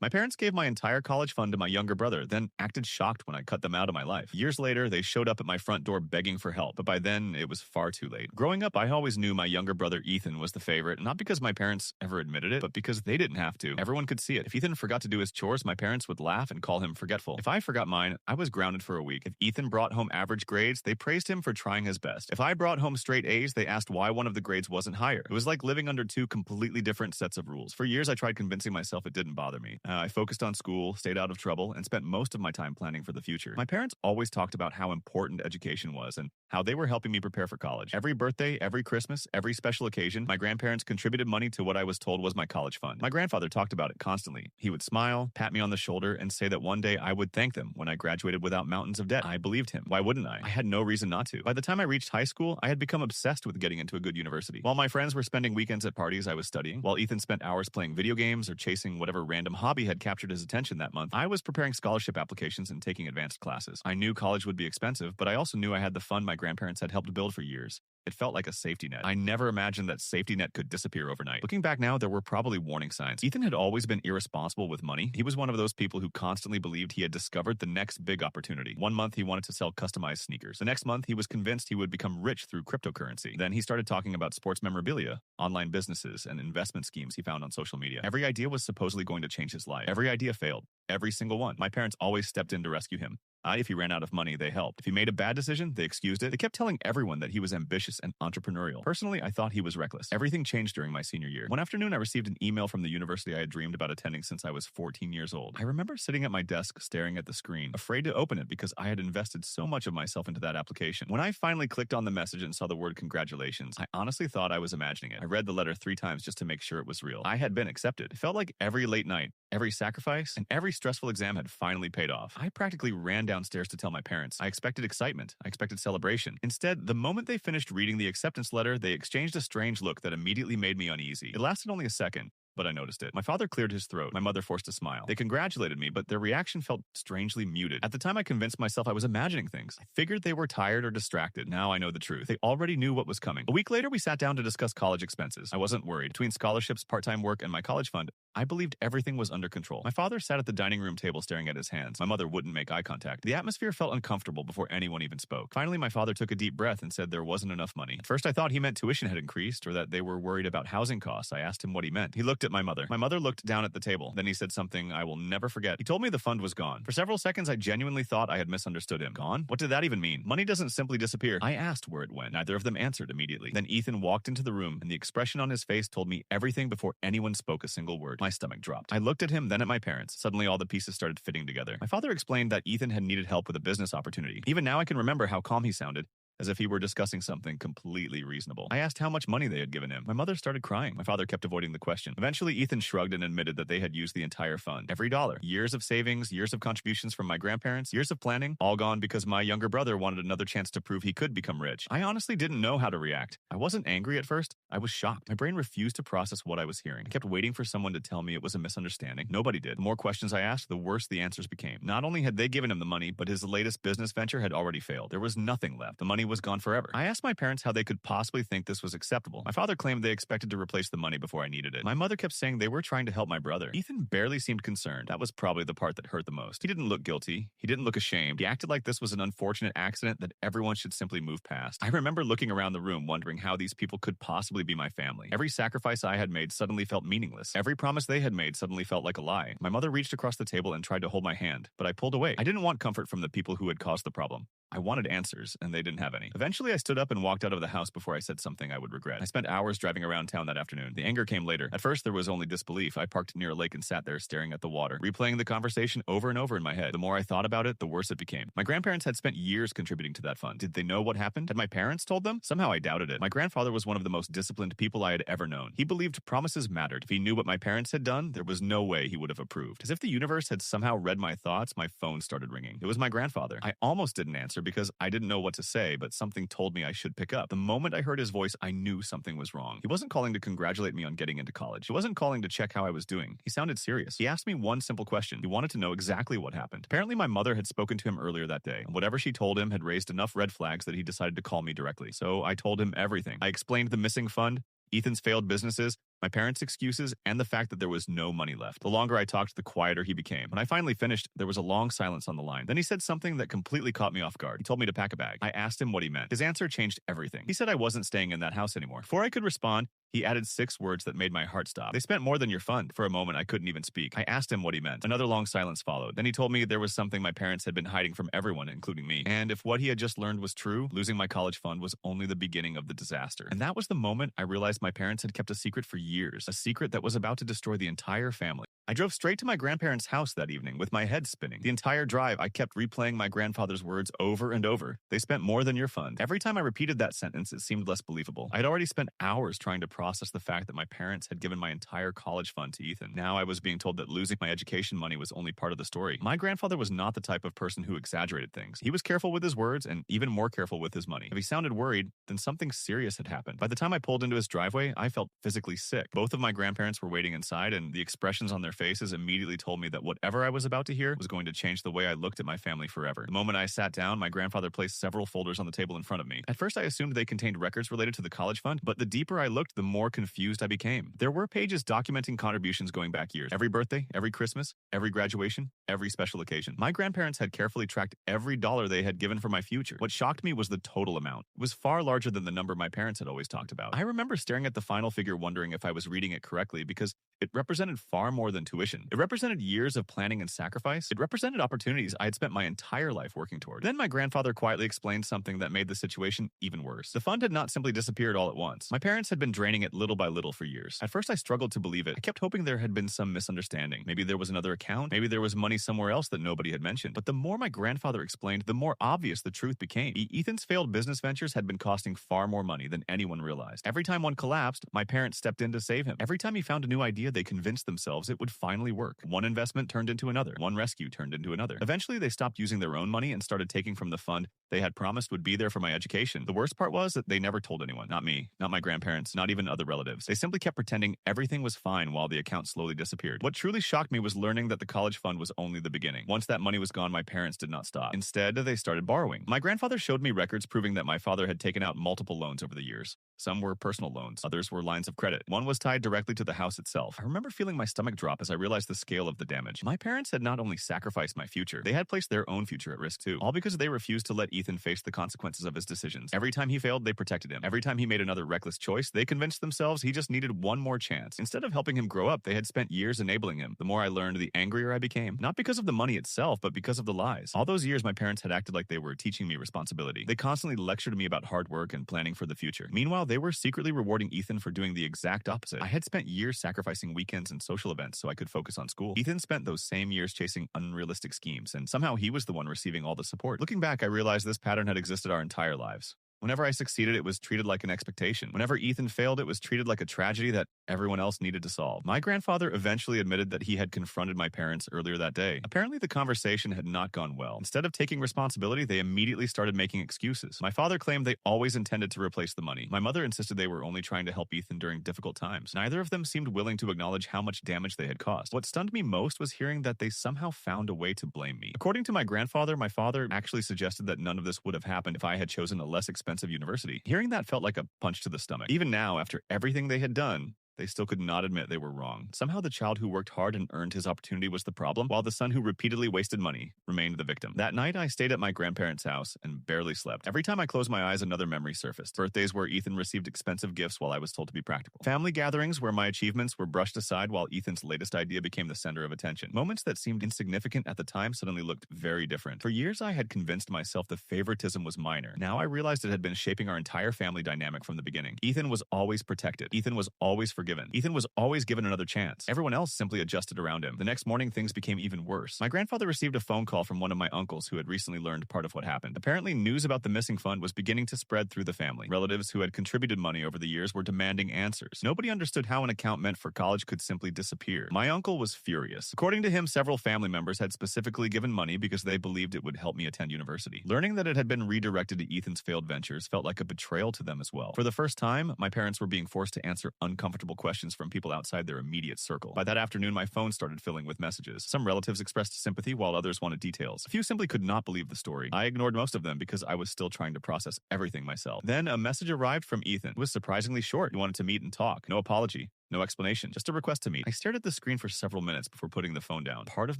My parents gave my entire college fund to my younger brother, then acted shocked when I cut them out of my life. Years later, they showed up at my front door begging for help, but by then, it was far too late. Growing up, I always knew my younger brother Ethan was the favorite, not because my parents ever admitted it, but because they didn't have to. Everyone could see it. If Ethan forgot to do his chores, my parents would laugh and call him forgetful. If I forgot mine, I was grounded for a week. If Ethan brought home average grades, they praised him for trying his best. If I brought home straight A's, they asked why one of the grades wasn't higher. It was like living under two completely different sets of rules. For years, I tried convincing myself it didn't bother me. I focused on school, stayed out of trouble, and spent most of my time planning for the future. My parents always talked about how important education was and how they were helping me prepare for college. Every birthday, every Christmas, every special occasion, my grandparents contributed money to what I was told was my college fund. My grandfather talked about it constantly. He would smile, pat me on the shoulder, and say that one day I would thank them when I graduated without mountains of debt. I believed him. Why wouldn't I? I had no reason not to. By the time I reached high school, I had become obsessed with getting into a good university. While my friends were spending weekends at parties, I was studying. While Ethan spent hours playing video games or chasing whatever random hobby had captured his attention that month, I was preparing scholarship applications and taking advanced classes. I knew college would be expensive, but I also knew I had the fund my grandparents had helped build for years. It felt like a safety net. I never imagined that safety net could disappear overnight. Looking back now, there were probably warning signs. Ethan had always been irresponsible with money. He was one of those people who constantly believed he had discovered the next big opportunity. One month, he wanted to sell customized sneakers. The next month, he was convinced he would become rich through cryptocurrency. Then he started talking about sports memorabilia, online businesses, and investment schemes he found on social media. Every idea was supposedly going to change his life. Every idea failed. Every single one. My parents always stepped in to rescue him. If he ran out of money, they helped. If he made a bad decision, they excused it. They kept telling everyone that he was ambitious and entrepreneurial. Personally, I thought he was reckless. Everything changed during my senior year. One afternoon, I received an email from the university I had dreamed about attending since I was 14 years old. I remember sitting at my desk staring at the screen, afraid to open it because I had invested so much of myself into that application. When I finally clicked on the message and saw the word congratulations, I honestly thought I was imagining it. I read the letter 3 times just to make sure it was real. I had been accepted. It felt like every late night, every sacrifice, and every stressful exam had finally paid off. I practically ran downstairs to tell my parents. I expected excitement. I expected celebration. Instead, the moment they finished reading the acceptance letter, they exchanged a strange look that immediately made me uneasy. It lasted only a second, but I noticed it. My father cleared his throat. My mother forced a smile. They congratulated me, but their reaction felt strangely muted. At the time, I convinced myself I was imagining things. I figured they were tired or distracted. Now I know the truth. They already knew what was coming. A week later, we sat down to discuss college expenses. I wasn't worried. Between scholarships, part-time work, and my college fund, I believed everything was under control. My father sat at the dining room table staring at his hands. My mother wouldn't make eye contact. The atmosphere felt uncomfortable before anyone even spoke. Finally, my father took a deep breath and said there wasn't enough money. At first, I thought he meant tuition had increased or that they were worried about housing costs. I asked him what he meant. He looked at my mother. My mother looked down at the table. Then he said something I will never forget. He told me the fund was gone. For several seconds, I genuinely thought I had misunderstood him. Gone? What did that even mean? Money doesn't simply disappear. I asked where it went. Neither of them answered immediately. Then Ethan walked into the room, and the expression on his face told me everything before anyone spoke a single word. My stomach dropped. I looked at him, then at my parents. Suddenly, all the pieces started fitting together. My father explained that Ethan had needed help with a business opportunity. Even now, I can remember how calm he sounded, as if he were discussing something completely reasonable. I asked how much money they had given him. My mother started crying. My father kept avoiding the question. Eventually, Ethan shrugged and admitted that they had used the entire fund. Every dollar. Years of savings, years of contributions from my grandparents, years of planning, all gone because my younger brother wanted another chance to prove he could become rich. I honestly didn't know how to react. I wasn't angry at first. I was shocked. My brain refused to process what I was hearing. I kept waiting for someone to tell me it was a misunderstanding. Nobody did. The more questions I asked, the worse the answers became. Not only had they given him the money, but his latest business venture had already failed. There was nothing left. The money was gone forever. I asked my parents how they could possibly think this was acceptable. My father claimed they expected to replace the money before I needed it. My mother kept saying they were trying to help my brother. Ethan barely seemed concerned. That was probably the part that hurt the most. He didn't look guilty. He didn't look ashamed. He acted like this was an unfortunate accident that everyone should simply move past. I remember looking around the room wondering how these people could possibly be my family. Every sacrifice I had made suddenly felt meaningless. Every promise they had made suddenly felt like a lie. My mother reached across the table and tried to hold my hand, but I pulled away. I didn't want comfort from the people who had caused the problem. I wanted answers, and they didn't have any. Eventually, I stood up and walked out of the house before I said something I would regret. I spent hours driving around town that afternoon. The anger came later. At first, there was only disbelief. I parked near a lake and sat there staring at the water, replaying the conversation over and over in my head. The more I thought about it, the worse it became. My grandparents had spent years contributing to that fund. Did they know what happened? Had my parents told them? Somehow I doubted it. My grandfather was one of the most disciplined people I had ever known. He believed promises mattered. If he knew what my parents had done, there was no way he would have approved. As if the universe had somehow read my thoughts, my phone started ringing. It was my grandfather. I almost didn't answer because I didn't know what to say, but something told me I should pick up. The moment I heard his voice, I knew something was wrong. He wasn't calling to congratulate me on getting into college. He wasn't calling to check how I was doing. He sounded serious. He asked me one simple question. He wanted to know exactly what happened. Apparently, my mother had spoken to him earlier that day, and whatever she told him had raised enough red flags that he decided to call me directly. So I told him everything. I explained the missing fund, Ethan's failed businesses, my parents' excuses, and the fact that there was no money left. The longer I talked, the quieter he became. When I finally finished, there was a long silence on the line. Then he said something that completely caught me off guard. He told me to pack a bag. I asked him what he meant. His answer changed everything. He said I wasn't staying in that house anymore. Before I could respond, he added 6 words that made my heart stop. They spent more than your fund. For a moment, I couldn't even speak. I asked him what he meant. Another long silence followed. Then he told me there was something my parents had been hiding from everyone, including me. And if what he had just learned was true, losing my college fund was only the beginning of the disaster. And that was the moment I realized my parents had kept a secret for years, a secret that was about to destroy the entire family. I drove straight to my grandparents' house that evening with my head spinning. The entire drive, I kept replaying my grandfather's words over and over. They spent more than your fund. Every time I repeated that sentence, it seemed less believable. I had already spent hours trying to process the fact that my parents had given my entire college fund to Ethan. Now I was being told that losing my education money was only part of the story. My grandfather was not the type of person who exaggerated things. He was careful with his words and even more careful with his money. If he sounded worried, then something serious had happened. By the time I pulled into his driveway, I felt physically sick. Both of my grandparents were waiting inside, and the expressions on their faces immediately told me that whatever I was about to hear was going to change the way I looked at my family forever. The moment I sat down, my grandfather placed several folders on the table in front of me. At first, I assumed they contained records related to the college fund, but the deeper I looked, the more confused I became. There were pages documenting contributions going back years. Every birthday, every Christmas, every graduation, every special occasion. My grandparents had carefully tracked every dollar they had given for my future. What shocked me was the total amount. It was far larger than the number my parents had always talked about. I remember staring at the final figure wondering if I was reading it correctly because it represented far more than tuition. It represented years of planning and sacrifice. It represented opportunities I had spent my entire life working toward. Then my grandfather quietly explained something that made the situation even worse. The fund had not simply disappeared all at once. My parents had been draining it little by little for years. At first, I struggled to believe it. I kept hoping there had been some misunderstanding. Maybe there was another account. Maybe there was money somewhere else that nobody had mentioned. But the more my grandfather explained, the more obvious the truth became. Ethan's failed business ventures had been costing far more money than anyone realized. Every time one collapsed, my parents stepped in to save him. Every time he found a new idea, they convinced themselves it would finally work. One investment turned into another. One rescue turned into another. Eventually, they stopped using their own money and started taking from the fund they had promised would be there for my education. The worst part was that they never told anyone. Not me, not my grandparents, not even other relatives. They simply kept pretending everything was fine while the account slowly disappeared. What truly shocked me was learning that the college fund was only the beginning. Once that money was gone, my parents did not stop. Instead, they started borrowing. My grandfather showed me records proving that my father had taken out multiple loans over the years. Some were personal loans, others were lines of credit. One was tied directly to the house itself. I remember feeling my stomach drop as I realized the scale of the damage. My parents had not only sacrificed my future, they had placed their own future at risk too. All because they refused to let Ethan face the consequences of his decisions. Every time he failed, they protected him. Every time he made another reckless choice, they convinced themselves he just needed one more chance. Instead of helping him grow up, they had spent years enabling him. The more I learned, the angrier I became. Not because of the money itself, but because of the lies. All those years, my parents had acted like they were teaching me responsibility. They constantly lectured me about hard work and planning for the future. Meanwhile, they were secretly rewarding Ethan for doing the exact opposite. I had spent years sacrificing weekends and social events so I could focus on school. Ethan spent those same years chasing unrealistic schemes, and somehow he was the one receiving all the support. Looking back, I realized this pattern had existed our entire lives. Whenever I succeeded, it was treated like an expectation. Whenever Ethan failed, it was treated like a tragedy that everyone else needed to solve. My grandfather eventually admitted that he had confronted my parents earlier that day. Apparently, the conversation had not gone well. Instead of taking responsibility, they immediately started making excuses. My father claimed they always intended to replace the money. My mother insisted they were only trying to help Ethan during difficult times. Neither of them seemed willing to acknowledge how much damage they had caused. What stunned me most was hearing that they somehow found a way to blame me. According to my grandfather, my father actually suggested that none of this would have happened if I had chosen a less expensive university. Hearing that felt like a punch to the stomach. Even now, after everything they had done, they still could not admit they were wrong. Somehow the child who worked hard and earned his opportunity was the problem, while the son who repeatedly wasted money remained the victim. That night, I stayed at my grandparents' house and barely slept. Every time I closed my eyes, another memory surfaced. Birthdays where Ethan received expensive gifts while I was told to be practical. Family gatherings where my achievements were brushed aside while Ethan's latest idea became the center of attention. Moments that seemed insignificant at the time suddenly looked very different. For years, I had convinced myself the favoritism was minor. Now I realized it had been shaping our entire family dynamic from the beginning. Ethan was always protected. Ethan was always forgiven. Ethan was always given another chance. Everyone else simply adjusted around him. The next morning, things became even worse. My grandfather received a phone call from one of my uncles who had recently learned part of what happened. Apparently, news about the missing fund was beginning to spread through the family. Relatives who had contributed money over the years were demanding answers. Nobody understood how an account meant for college could simply disappear. My uncle was furious. According to him, several family members had specifically given money because they believed it would help me attend university. Learning that it had been redirected to Ethan's failed ventures felt like a betrayal to them as well. For the first time, my parents were being forced to answer uncomfortable questions from people outside their immediate circle. By that afternoon, my phone started filling with messages. Some relatives expressed sympathy while others wanted details. A few simply could not believe the story. I ignored most of them because I was still trying to process everything myself. Then a message arrived from Ethan. It was surprisingly short. He wanted to meet and talk. No apology. No explanation, just a request to meet. I stared at the screen for several minutes before putting the phone down. Part of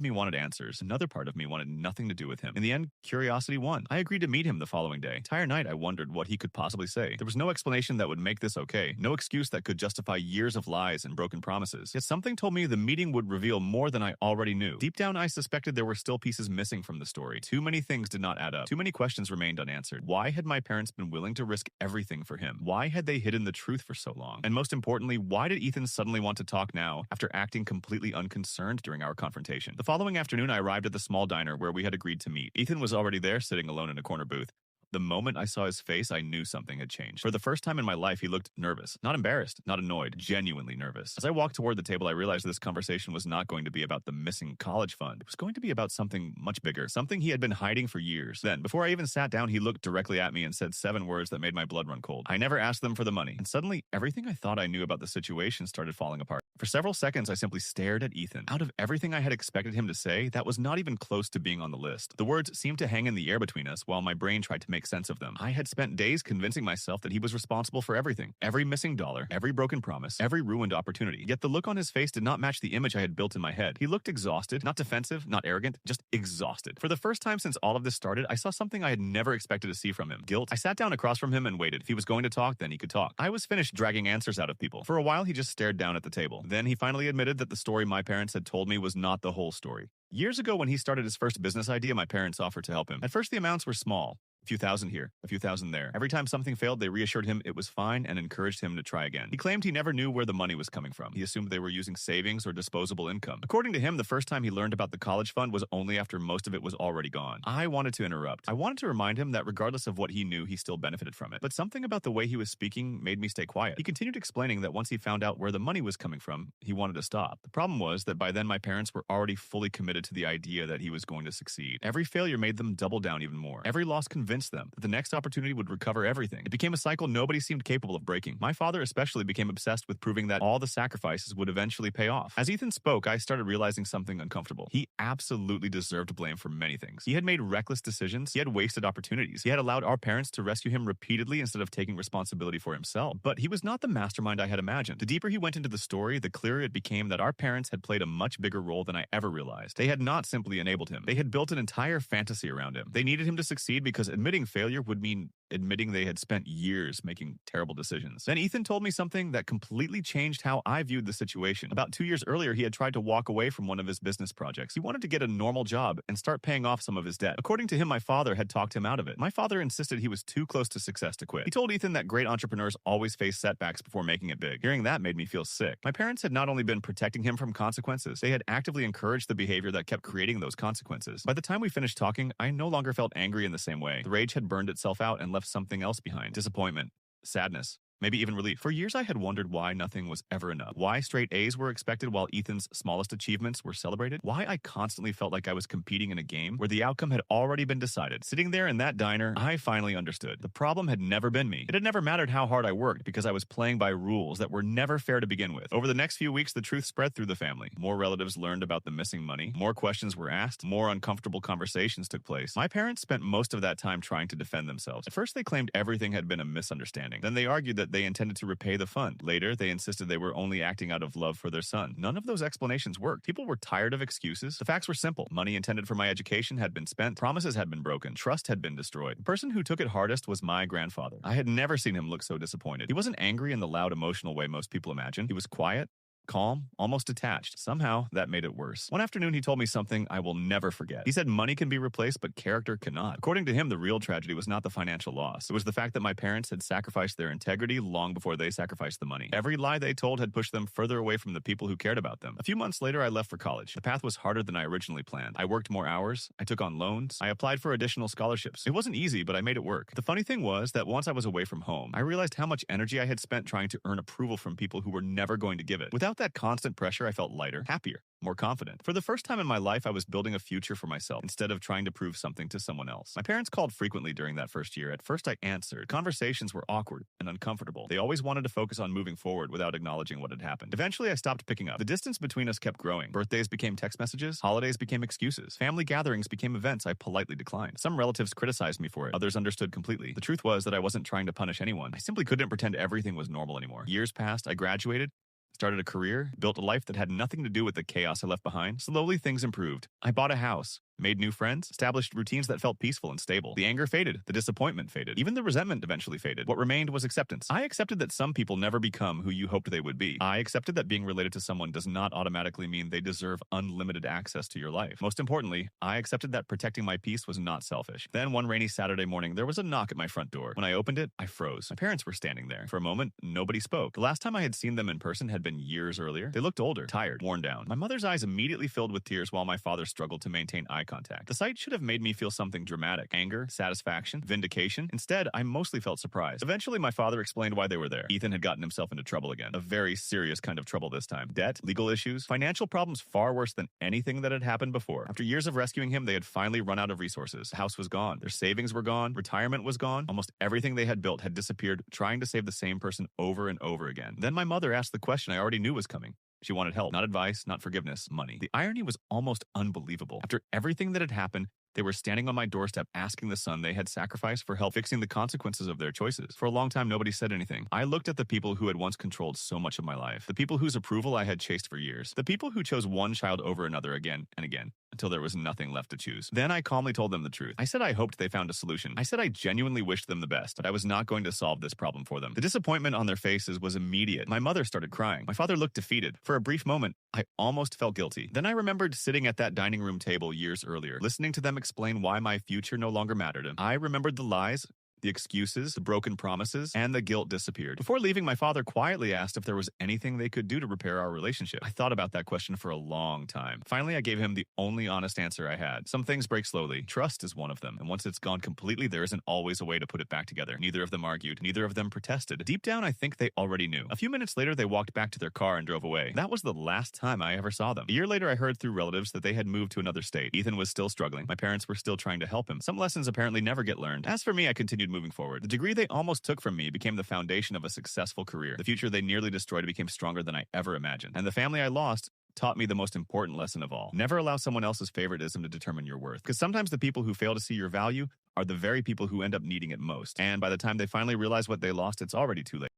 me wanted answers. Another part of me wanted nothing to do with him. In the end, curiosity won. I agreed to meet him the following day. The entire night, I wondered what he could possibly say. There was no explanation that would make this okay. No excuse that could justify years of lies and broken promises. Yet something told me the meeting would reveal more than I already knew. Deep down, I suspected there were still pieces missing from the story. Too many things did not add up. Too many questions remained unanswered. Why had my parents been willing to risk everything for him? Why had they hidden the truth for so long? And most importantly, why did Ethan suddenly want to talk now after acting completely unconcerned during our confrontation? The following afternoon, I arrived at the small diner where we had agreed to meet. Ethan was already there, sitting alone in a corner booth. The moment I saw his face, I knew something had changed. For the first time in my life, he looked nervous. Not embarrassed, not annoyed, genuinely nervous. As I walked toward the table, I realized this conversation was not going to be about the missing college fund. It was going to be about something much bigger, something he had been hiding for years. Then, before I even sat down, he looked directly at me and said 7 words that made my blood run cold. I never asked them for the money. And suddenly, everything I thought I knew about the situation started falling apart. For several seconds, I simply stared at Ethan. Out of everything I had expected him to say, that was not even close to being on the list. The words seemed to hang in the air between us while my brain tried to make sense of them. I had spent days convincing myself that he was responsible for everything. Every missing dollar, every broken promise, every ruined opportunity. Yet the look on his face did not match the image I had built in my head. He looked exhausted, not defensive, not arrogant, just exhausted. For the first time since all of this started, I saw something I had never expected to see from him. Guilt. I sat down across from him and waited. If he was going to talk, then he could talk. I was finished dragging answers out of people. For a while, he just stared down at the table. Then he finally admitted that the story my parents had told me was not the whole story. Years ago, when he started his first business idea, my parents offered to help him. At first, the amounts were small. A few thousand here, a few thousand there. Every time something failed, they reassured him it was fine and encouraged him to try again. He claimed he never knew where the money was coming from. He assumed they were using savings or disposable income. According to him, the first time he learned about the college fund was only after most of it was already gone. I wanted to interrupt. I wanted to remind him that regardless of what he knew, he still benefited from it. But something about the way he was speaking made me stay quiet. He continued explaining that once he found out where the money was coming from, he wanted to stop. The problem was that by then my parents were already fully committed to the idea that he was going to succeed. Every failure made them double down even more. Every loss convinced them that the next opportunity would recover everything. It became a cycle nobody seemed capable of breaking. My father especially became obsessed with proving that all the sacrifices would eventually pay off. As Ethan spoke, I started realizing something uncomfortable. He absolutely deserved blame for many things. He had made reckless decisions. He had wasted opportunities. He had allowed our parents to rescue him repeatedly instead of taking responsibility for himself. But he was not the mastermind I had imagined. The deeper he went into the story, the clearer it became that our parents had played a much bigger role than I ever realized. They had not simply enabled him. They had built an entire fantasy around him. They needed him to succeed because admitting failure would mean admitting they had spent years making terrible decisions. Then Ethan told me something that completely changed how I viewed the situation. About 2 years earlier, he had tried to walk away from one of his business projects. He wanted to get a normal job and start paying off some of his debt. According to him, my father had talked him out of it. My father insisted he was too close to success to quit. He told Ethan that great entrepreneurs always face setbacks before making it big. Hearing that made me feel sick. My parents had not only been protecting him from consequences, they had actively encouraged the behavior that kept creating those consequences. By the time we finished talking, I no longer felt angry in the same way. The rage had burned itself out and left something else behind. Disappointment, sadness, maybe even relief. For years, I had wondered why nothing was ever enough. Why straight A's were expected while Ethan's smallest achievements were celebrated. Why I constantly felt like I was competing in a game where the outcome had already been decided. Sitting there in that diner, I finally understood. The problem had never been me. It had never mattered how hard I worked because I was playing by rules that were never fair to begin with. Over the next few weeks, the truth spread through the family. More relatives learned about the missing money. More questions were asked. More uncomfortable conversations took place. My parents spent most of that time trying to defend themselves. At first, they claimed everything had been a misunderstanding. Then they argued that they intended to repay the fund. Later, they insisted they were only acting out of love for their son. None of those explanations worked. People were tired of excuses. The facts were simple. Money intended for my education had been spent. Promises had been broken. Trust had been destroyed. The person who took it hardest was my grandfather. I had never seen him look so disappointed. He wasn't angry in the loud, emotional way most people imagine. He was quiet, calm, almost detached. Somehow, that made it worse. One afternoon, he told me something I will never forget. He said money can be replaced, but character cannot. According to him, the real tragedy was not the financial loss. It was the fact that my parents had sacrificed their integrity long before they sacrificed the money. Every lie they told had pushed them further away from the people who cared about them. A few months later, I left for college. The path was harder than I originally planned. I worked more hours. I took on loans. I applied for additional scholarships. It wasn't easy, but I made it work. The funny thing was that once I was away from home, I realized how much energy I had spent trying to earn approval from people who were never going to give it. Without that constant pressure, I felt lighter, happier, more confident. For the first time in my life, I was building a future for myself instead of trying to prove something to someone else. My parents called frequently during that first year. At first, I answered. Conversations were awkward and uncomfortable. They always wanted to focus on moving forward without acknowledging what had happened. Eventually, I stopped picking up. The distance between us kept growing. Birthdays became text messages. Holidays became excuses. Family gatherings became events I politely declined. Some relatives criticized me for it. Others understood completely. The truth was that I wasn't trying to punish anyone. I simply couldn't pretend everything was normal anymore. Years passed. I graduated. started a career, built a life that had nothing to do with the chaos I left behind. Slowly, things improved. I bought a house, made new friends, established routines that felt peaceful and stable. The anger faded, the disappointment faded, even the resentment eventually faded. What remained was acceptance. I accepted that some people never become who you hoped they would be. I accepted that being related to someone does not automatically mean they deserve unlimited access to your life. Most importantly, I accepted that protecting my peace was not selfish. Then one rainy Saturday morning, there was a knock at my front door. When I opened it, I froze. My parents were standing there. For a moment, nobody spoke. The last time I had seen them in person had been years earlier. They looked older, tired, worn down. My mother's eyes immediately filled with tears while my father struggled to maintain eye contact. The sight should have made me feel something dramatic. Anger, satisfaction, vindication. Instead, I mostly felt surprised. Eventually, my father explained why they were there. Ethan had gotten himself into trouble again. A very serious kind of trouble this time. Debt, legal issues, financial problems far worse than anything that had happened before. After years of rescuing him, they had finally run out of resources. The house was gone. Their savings were gone. Retirement was gone. Almost everything they had built had disappeared, trying to save the same person over and over again. Then my mother asked the question I already knew was coming. She wanted help, not advice, not forgiveness, money. The irony was almost unbelievable. After everything that had happened, they were standing on my doorstep asking the son they had sacrificed for help fixing the consequences of their choices. For a long time, nobody said anything. I looked at the people who had once controlled so much of my life, the people whose approval I had chased for years, the people who chose one child over another again and again, until there was nothing left to choose. Then I calmly told them the truth. I said I hoped they found a solution. I said I genuinely wished them the best, but I was not going to solve this problem for them. The disappointment on their faces was immediate. My mother started crying. My father looked defeated. For a brief moment, I almost felt guilty. Then I remembered sitting at that dining room table years earlier, listening to them explain why my future no longer mattered. I remembered the lies, the excuses, the broken promises, and the guilt disappeared. Before leaving, my father quietly asked if there was anything they could do to repair our relationship. I thought about that question for a long time. Finally, I gave him the only honest answer I had. Some things break slowly. Trust is one of them. And once it's gone completely, there isn't always a way to put it back together. Neither of them argued. Neither of them protested. Deep down, I think they already knew. A few minutes later, they walked back to their car and drove away. That was the last time I ever saw them. A year later, I heard through relatives that they had moved to another state. Ethan was still struggling. My parents were still trying to help him. Some lessons apparently never get learned. As for me, I continued moving forward. The degree they almost took from me became the foundation of a successful career. The future they nearly destroyed became stronger than I ever imagined. And the family I lost taught me the most important lesson of all. Never allow someone else's favoritism to determine your worth. Because sometimes the people who fail to see your value are the very people who end up needing it most. And by the time they finally realize what they lost, it's already too late.